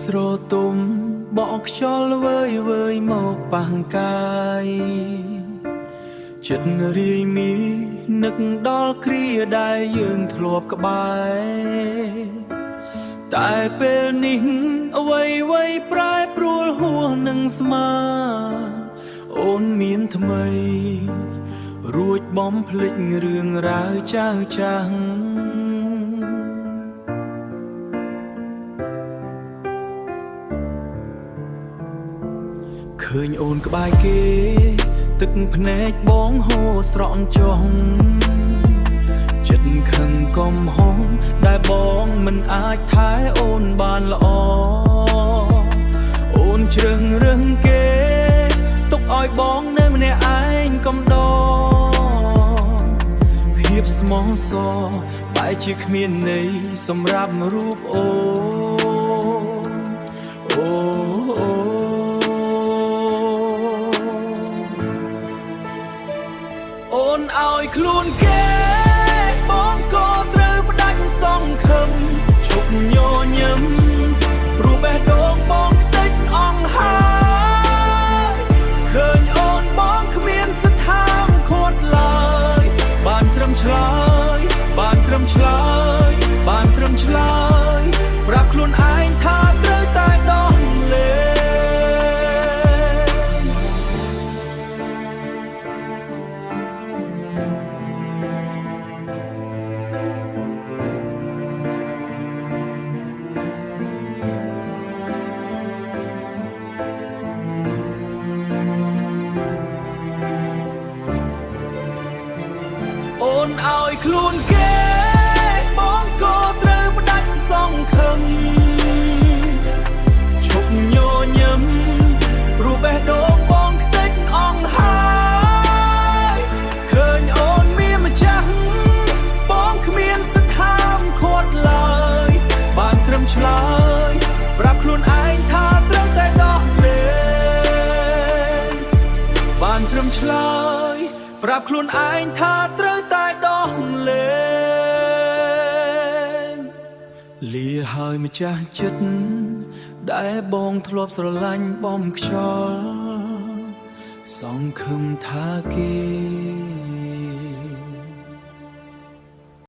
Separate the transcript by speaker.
Speaker 1: ស្រទុំបកខ្យល់វើយវើយមកប៉ះកាយចិត្តរាយមីនឹកដល់គ្រាដែលយើងធ្លាប់ក្បែរតែពេលនេះអ្វីប្រែប្រួលហួសនឹងស្មានអូនមានថ្មីរួចបំភ្លេចរឿងរ៉ាវចាស់ឃើញអូនក្បែរគេទឹកភ្នែកបងហូរស្រក់ចុះចិត្តខឹងកំហុសដែលបងមិនអាចថែអូនបានល្អអូនជ្រឹងរឹងគេទុកឲ្យបងនៅម្នាក់ឯងកំដរភាពស្មោះសរបែរជាគ្មានន័យសម្រាប់រូបអូអូនឲ្យខ្លួនគេបងក៏ត្រូវផ្ដាច់សង្ឃឹមឈប់ញញឹមព្រោះបេះដូងបងខ្ទេចអង្ហើយឃើញអូនបងគ្មានស្ថានខាត់ឡើយបានត្រឹមឆ្លើយប្រាប់ខ្លួនឯងថាត្រូវតែដោះលែអូនឲ្យខ្លួនគេបងក៏ត្រូវផ្ដាច់សង្ឃឹមឈប់ញញឹមព្រោះបេះដូងបងខ្ទេចអង្ហើយឃើញអូនមានម្ចាស់បងគ្មានស្ថានខាត់ឡើយបានត្រឹមឆ្លើយប្រាប់ខ្លួនឯងថាត្រូវតែដោះលែងបានត្រឹមឆ្លើយប្រាប់ខ្លួនឯងថាត្រូវតែដោះលែងលាហើយម្ចាស់ចិត្តដែលបងធ្លាប់ស្រឡាញ់បំខ្យល់សង្ឃឹមថាគេ